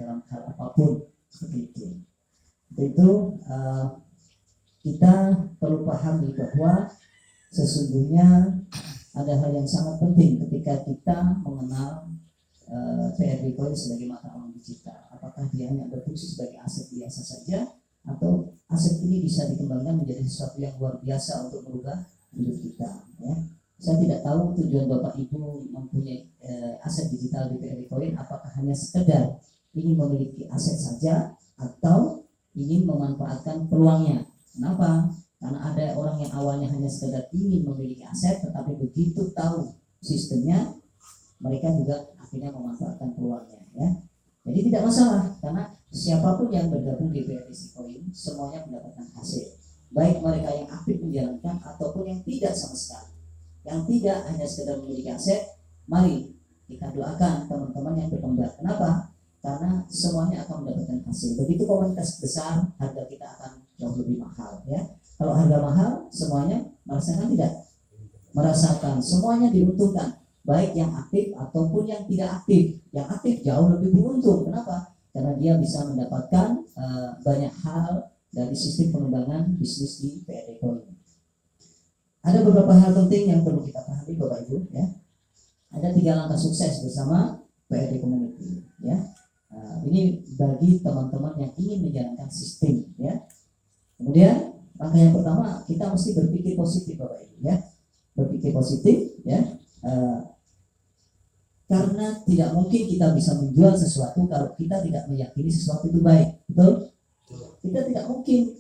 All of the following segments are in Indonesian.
dalam hal apapun seperti itu. Itu kita perlu pahami bahwa sesungguhnya ada hal yang sangat penting ketika kita mengenal PR Bitcoin sebagai mata uang digital. Apakah dia hanya berfungsi sebagai aset biasa saja, atau aset ini bisa dikembangkan menjadi sesuatu yang luar biasa untuk merubah hidup kita, ya. Saya tidak tahu tujuan Bapak Ibu mempunyai aset digital di PR Bitcoin, apakah hanya sekedar ingin memiliki aset saja atau ingin memanfaatkan peluangnya. Kenapa? Karena ada orang yang awalnya hanya sekedar ingin memiliki aset, tetapi begitu tahu sistemnya, mereka juga akhirnya memanfaatkan peluangnya, ya. Jadi tidak masalah, karena siapapun yang bergabung di PR Bitcoin semuanya mendapatkan hasil, baik mereka yang aktif menjalankan ataupun yang tidak sama sekali. Yang tidak hanya sekedar memiliki aset, mari kita doakan teman-teman yang berkembang. Kenapa? Karena semuanya akan mendapatkan hasil. Begitu komunitas besar, harga kita akan jauh lebih mahal, ya. Kalau harga mahal, semuanya merasakan tidak? Merasakan, semuanya diuntungkan, baik yang aktif ataupun yang tidak aktif. Yang aktif jauh lebih beruntung. Kenapa? Karena dia bisa mendapatkan banyak hal dari sistem pengembangan bisnis di PR Bitcoin. Ada beberapa hal penting yang perlu kita pahami, Bapak Ibu, ya. Ada 3 langkah sukses bersama PRD Community, ya. Ini bagi teman-teman yang ingin menjalankan sistem, ya. Kemudian langkah yang pertama, kita mesti berpikir positif, Bapak Ibu, ya. Berpikir positif, ya. Karena tidak mungkin kita bisa menjual sesuatu kalau kita tidak meyakini sesuatu itu baik, betul? Kita tidak mungkin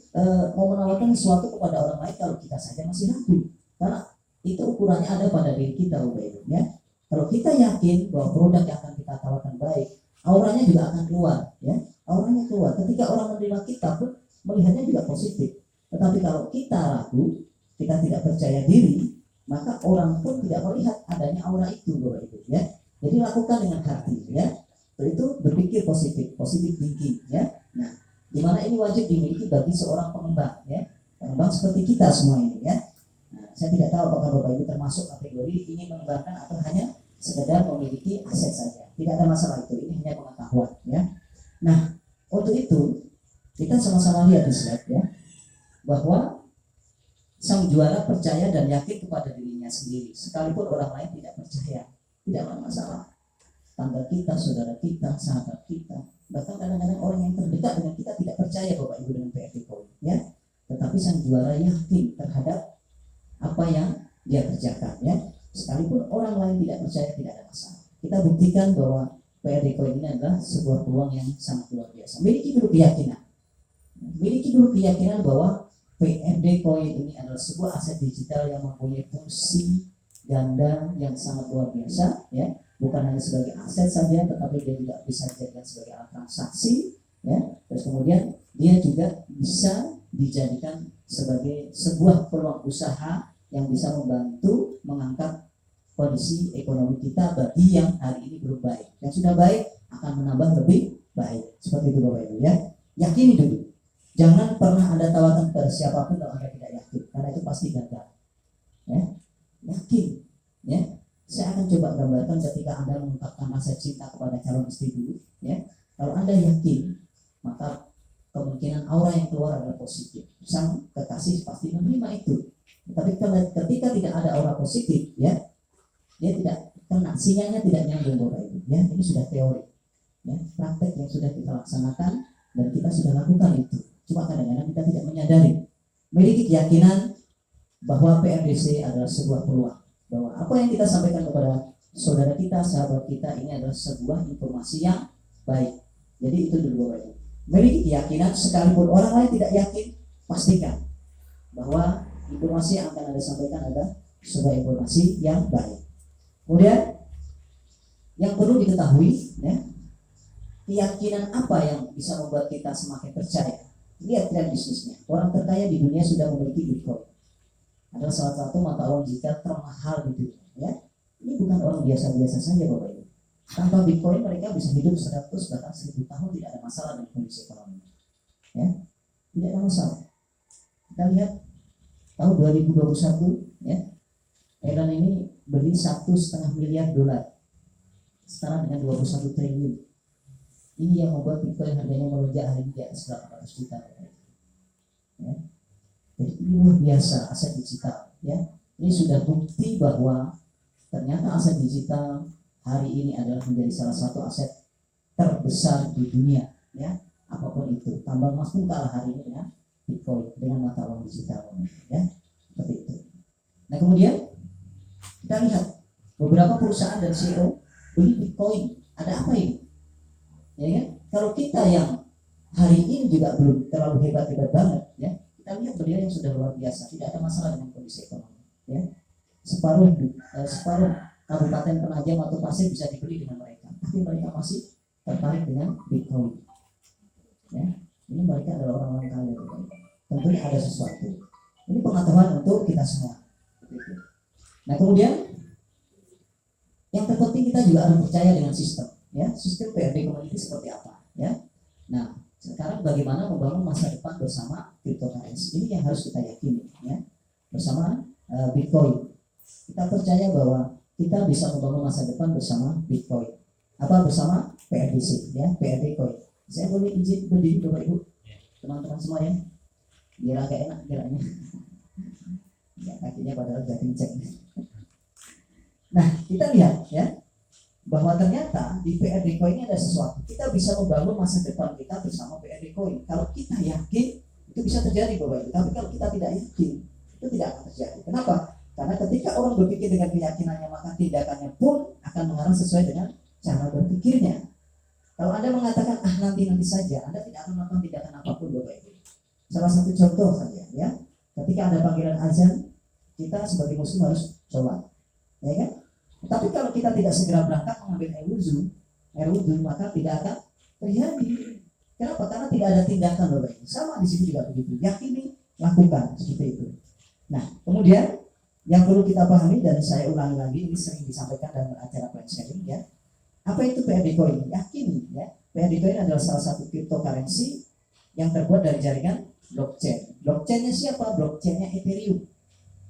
mau menawarkan sesuatu kepada orang lain kalau kita saja masih ragu, karena itu ukurannya ada pada diri kita, Bapak Ibu, ya. Kalau kita yakin bahwa produk yang akan kita tawarkan baik, auranya juga akan keluar, ya. Auranya keluar. Ketika orang menerima kita pun melihatnya juga positif. Tetapi kalau kita ragu, kita tidak percaya diri, maka orang pun tidak melihat adanya aura itu, Bapak Ibu, ya. Jadi lakukan dengan hati, ya. Itu berpikir positif, positif thinking, ya. Nah, di mana ini wajib dimiliki bagi seorang pengembang, ya. Pengembang seperti kita semua ini, ya. Nah, saya tidak tahu apakah Bapak Ibu termasuk kategori ini mengembangkan atau hanya sekedar memiliki aset saja. Tidak ada masalah itu, ini hanya pengetahuan, ya. Nah, untuk itu kita sama-sama lihat di slide, ya, bahwa sang juara percaya dan yakin kepada dirinya sendiri, sekalipun orang lain tidak percaya. Tidak ada masalah. Tangga kita, saudara kita, sahabat kita, bahkan kadang-kadang orang yang terdekat dengan kita tidak percaya, Bapak Ibu, dengan PR Bitcoin, ya. Tetapi sang juara yakin terhadap apa yang dia kerjakan, ya. Sekalipun orang lain tidak percaya, tidak ada masalah. Kita buktikan bahwa PR Bitcoin ini adalah sebuah peluang yang sangat luar biasa. Miliki dulu keyakinan. Miliki dulu keyakinan bahwa PR Bitcoin ini adalah sebuah aset digital yang mempunyai fungsi ganda yang sangat luar biasa, ya. Bukan hanya sebagai aset saja, tetapi dia juga bisa dijadikan sebagai alat transaksi, ya. Terus kemudian dia juga bisa dijadikan sebagai sebuah peluang usaha yang bisa membantu mengangkat kondisi ekonomi kita bagi yang hari ini belum baik. Yang sudah baik akan menambah lebih baik. Seperti itu, Bapak Ibu, ya. Yakini dulu. Jangan pernah Anda tawarkan kepada siapapun kalau Anda tidak yakin, karena itu pasti gagal, ya. Yakin, ya. Saya akan coba gambarkan ketika Anda mengungkapkan rasa cinta kepada calon istri dulu, ya. Kalau Anda yakin, maka kemungkinan aura yang keluar adalah positif. Sang kekasih pasti menerima itu. Tapi ketika tidak ada aura positif, ya, dia tidak kena, sinyalnya tidak nyambung, Bapak Ibu, ya. Ini sudah teori, ya, praktek yang sudah kita laksanakan dan kita sudah lakukan itu. Cuma kadang-kadang kita tidak menyadari. Memiliki keyakinan bahwa PRDC adalah sebuah peluang, bahwa apa yang kita sampaikan kepada saudara kita, sahabat kita, ini adalah sebuah informasi yang baik. Jadi itu dulu, Bapak Ibu. Memiliki keyakinan, sekalipun orang lain tidak yakin, pastikan bahwa informasi yang akan Anda sampaikan adalah sebuah informasi yang baik. Kemudian yang perlu diketahui, ya, keyakinan apa yang bisa membuat kita semakin percaya. Lihat tren bisnisnya. Orang terkaya di dunia sudah memiliki Bitcoin. Adalah salah satu mata uang digital termahal di dunia, ya. Ini bukan orang biasa-biasa saja, Bapak Ibu. Tanpa Bitcoin mereka bisa hidup 100 bahkan 1000 tahun tidak ada masalah dengan kondisi ekonomi, ya. Tidak ada masalah. Kita lihat tahun 2021, ya, Elon ini beli $1,5 miliar, setara dengan 21 triliun. Ini yang membuat Bitcoin harganya melonjak hari ini di atas 800 juta. Ya. Jadi ini luar biasa aset digital. Ya. Ini sudah bukti bahwa ternyata aset digital hari ini adalah menjadi salah satu aset terbesar di dunia. Ya. Apapun itu, tambang emas pun kalah hari ini dengan Bitcoin, dengan mata uang digital. Ya. Seperti itu. Nah kemudian kita lihat beberapa perusahaan dan CEO beli Bitcoin. Ada apa ini? Ya kan? Kalau kita yang hari ini juga belum terlalu hebat-hebat banget, ya, kita lihat beliau yang sudah luar biasa, tidak ada masalah dengan kondisi ekonomi. Ya. Separuh Kabupaten Penajam atau Pasir bisa dibeli dengan mereka, tapi mereka masih tertarik dengan Bitcoin. Ya. Ini mereka adalah orang-orang kaya. Tentunya ada sesuatu. Ini pengetahuan untuk kita semua. Nah kemudian yang terpenting kita juga harus percaya dengan sistem. Ya, sistem PRD Community seperti apa, ya. Nah, sekarang bagaimana membangun masa depan bersama cryptocurrency ini yang harus kita yakini, ya. Bersama Bitcoin. Kita percaya bahwa kita bisa membangun masa depan bersama Bitcoin. Apa bersama PRDC, ya, PRD Coin. Saya boleh izin berdiri Bapak Ibu, teman-teman semua ya, biar agak enak geraknya. Ya, kakinya padahal udah kenceng. Nah, kita lihat ya, bahwa ternyata di PRD Coin ini ada sesuatu. Kita bisa membangun masa depan kita bersama PRD Coin. Kalau kita yakin itu bisa terjadi Bapak Ibu. Tapi kalau kita tidak yakin itu tidak akan terjadi. Kenapa? Karena ketika orang berpikir dengan keyakinannya maka tindakannya pun akan mengarah sesuai dengan cara berpikirnya. Kalau Anda mengatakan nanti saja, Anda tidak akan melakukan tindakan apapun Bapak Ibu. Salah satu contoh saja ya. Ketika ada panggilan azan, kita sebagai muslim harus sholat. Ya kan? Tapi kalau kita tidak segera berangkat mengambil air wudhu, maka tidak akan terjadi. Kenapa? Karena tidak ada tindakan Bapak Ibu. Sama di sini juga begitu. Yakini, lakukan seperti itu. Nah, kemudian yang perlu kita pahami dan saya ulangi lagi, ini sering disampaikan dalam acara plan sharing ya. Apa itu PRD Coin? Yakini ya. PRD Coin adalah salah satu cryptocurrency yang terbuat dari jaringan blockchain. Blockchainnya siapa? Blockchainnya Ethereum.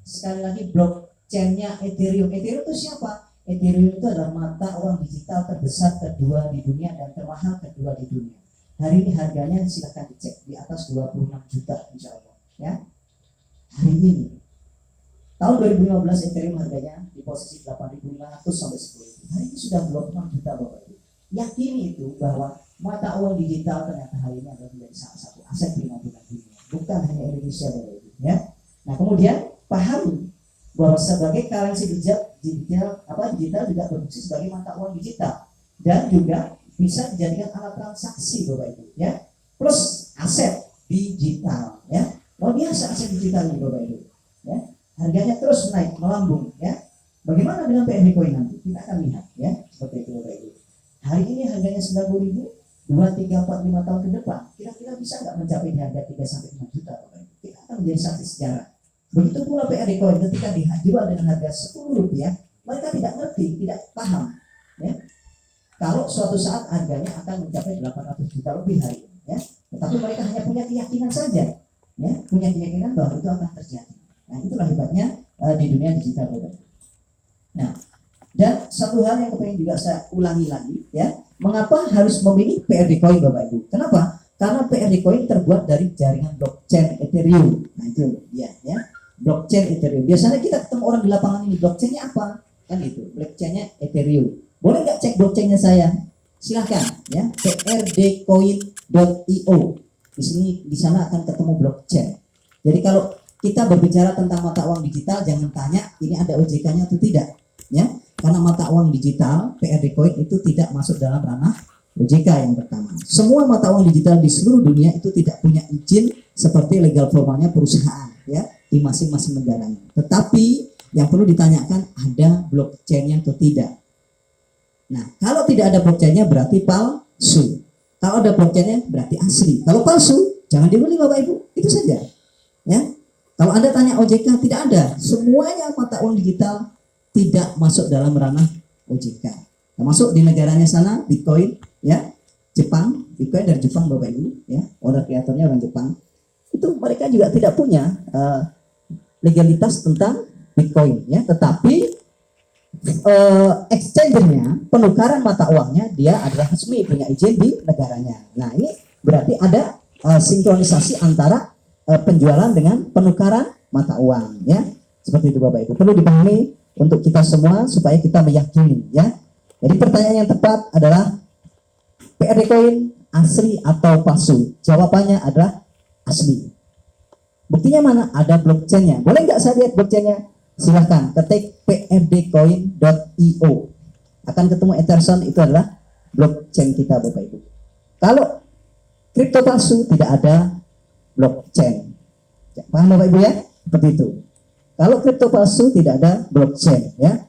Sekali lagi blockchainnya Ethereum. Ethereum itu siapa? Ethereum itu adalah mata uang digital terbesar kedua di dunia dan termahal kedua di dunia. Hari ini harganya silahkan dicek di atas 26 juta insya Allah. Ya. Hari ini tahun 2015 Ethereum harganya di posisi 8.500 sampai 10.000. Hari ini sudah 26 juta Bapak Ibu. Yakini itu bahwa mata uang digital ternyata hari ini adalah menjadi salah satu aset primordial dunia. Bukan hanya Indonesia Bapak Ibu. Ya. Nah kemudian pahami bahwa sebagai currency digital juga berfungsi sebagai mata uang digital dan juga bisa dijadikan alat transaksi Bapak Ibu ya, plus aset digital ya. Luar biasa aset digital ini Bapak Ibu ya, harganya terus naik melambung ya. Bagaimana dengan PRD Coin nanti? Kita akan lihat ya, seperti itu Bapak Ibu. Hari ini harganya 90.000, 2, 3, 4, 5 tahun ke depan kira-kira bisa nggak mencapai di harga 3 sampai 5 juta Bapak Ibu? Kita akan menjadi saksi sejarah. Begitu pula PRD Coin ketika dijual dengan harga Rp10, mereka tidak ngerti, tidak paham ya. Kalau suatu saat harganya akan mencapai 800 juta lebih hari ini ya. Tetapi mereka hanya punya keyakinan saja ya, punya keyakinan bahwa itu akan terjadi. Nah, itulah hebatnya di dunia digital Bapak. Nah, dan satu hal yang pengen juga saya ulangi lagi ya, mengapa harus memilih PRD Coin Bapak Ibu? Kenapa? Karena PRD Coin terbuat dari jaringan blockchain Ethereum. Nah, itu dia ya. Blockchain Ethereum. Biasanya kita ketemu orang di lapangan ini, blockchainnya apa? Kan itu, blockchainnya Ethereum. Boleh nggak cek blockchainnya saya? Silahkan ya, prdcoin.io. Di sana akan ketemu blockchain. Jadi kalau kita berbicara tentang mata uang digital, jangan tanya ini ada OJK-nya atau tidak, ya. Karena mata uang digital PRD Coin itu tidak masuk dalam ranah OJK yang pertama. Semua mata uang digital di seluruh dunia itu tidak punya izin seperti legal formalnya perusahaan, ya, di masing-masing negaranya. Tetapi yang perlu ditanyakan ada blockchain-nya atau tidak. Nah, kalau tidak ada blockchain-nya berarti palsu. Kalau ada blockchain-nya berarti asli. Kalau palsu, jangan dibeli Bapak Ibu. Itu saja. Ya. Kalau Anda tanya OJK, tidak ada. Semuanya mata uang digital tidak masuk dalam ranah OJK. Termasuk di negaranya sana Bitcoin, ya. Jepang, Bitcoin dari Jepang Bapak Ibu, ya. Owner kreatornya orang Jepang. Itu mereka juga tidak punya legalitas tentang Bitcoin, ya. Tetapi exchange-nya, penukaran mata uangnya dia adalah resmi, punya izin di negaranya. Nah, ini berarti ada sinkronisasi antara penjualan dengan penukaran mata uang, ya. Seperti itu Bapak Ibu. Perlu dipahami untuk kita semua supaya kita meyakini, ya. Jadi pertanyaan yang tepat adalah PRD Coin asli atau palsu? Jawabannya adalah asli. Buktinya mana? Ada blockchain-nya. Boleh nggak saya lihat blockchain-nya? Silahkan ketik prdcoin.io. Akan ketemu Ethereum, itu adalah blockchain kita Bapak Ibu. Kalau kripto palsu tidak ada blockchain. Paham Bapak Ibu ya? Seperti itu. Kalau kripto palsu tidak ada blockchain, ya.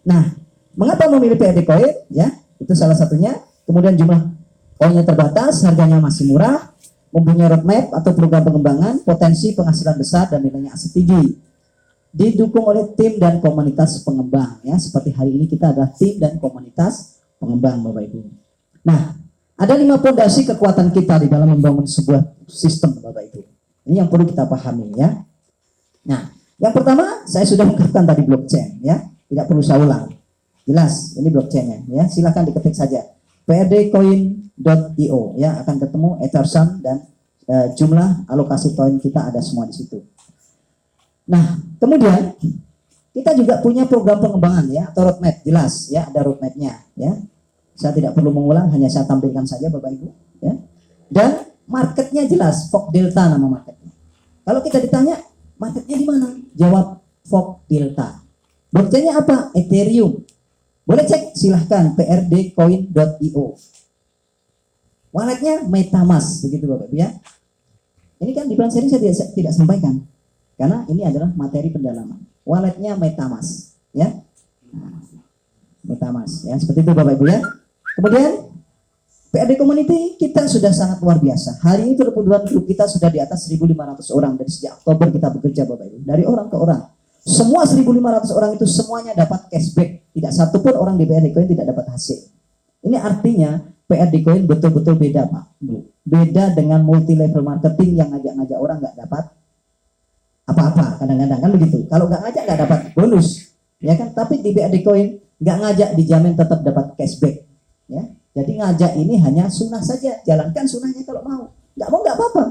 Nah, mengapa memilih PRD Coin? Ya, itu salah satunya. Kemudian jumlah koinnya terbatas, harganya masih murah, mempunyai roadmap atau program pengembangan, potensi penghasilan besar dan nilainya aset tinggi. Didukung oleh tim dan komunitas pengembang, ya. Seperti hari ini kita adalah tim dan komunitas pengembang Bapak Ibu. Nah, ada 5 fondasi kekuatan kita di dalam membangun sebuah sistem Bapak Ibu. Ini yang perlu kita pahami, ya. Nah, yang pertama saya sudah ungkapkan tadi blockchain, ya. Tidak perlu saya ulang. Jelas, ini blockchainnya, ya. Silakan diketik saja prdcoin.io, ya, akan ketemu Ethereum dan jumlah alokasi koin kita ada semua di situ. Nah, kemudian kita juga punya program pengembangan, ya, atau roadmap, jelas, ya, ada roadmapnya, ya. Saya tidak perlu mengulang, hanya saya tampilkan saja Bapak Ibu, ya. Dan marketnya jelas, Fog Delta nama marketnya. Kalau kita ditanya marketnya di mana? Jawab Fog Delta. Blockchainnya apa? Ethereum. Boleh cek, silahkan prdcoin.io. Walletnya MetaMask, begitu Bapak Ibu, ya. Ini kan di plan sharing saya tidak sampaikan, karena ini adalah materi pendalaman. Walletnya MetaMask, ya. Nah, MetaMask, ya, seperti itu Bapak Ibu, ya. Kemudian PRD Community kita sudah sangat luar biasa. Hari ini perkumpulan grup kita sudah di atas 1.500 orang dari sejak Oktober kita bekerja Bapak Ibu. Dari orang ke orang. Semua 1.500 orang itu semuanya dapat cashback. Tidak satu pun orang di PRD Coin tidak dapat hasil. Ini artinya PRD Coin betul-betul beda Pak Bu. Beda dengan multi level marketing yang ngajak-ngajak orang nggak dapat apa-apa. Kadang-kadang kan begitu. Kalau nggak ngajak nggak dapat bonus, ya kan? Tapi di PRD Coin nggak ngajak dijamin tetap dapat cashback, ya. Jadi ngajak ini hanya sunnah saja. Jalankan sunnahnya kalau mau. Nggak mau nggak apa-apa.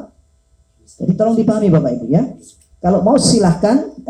Jadi tolong dipahami Bapak Ibu, ya. Kalau mau silahkan.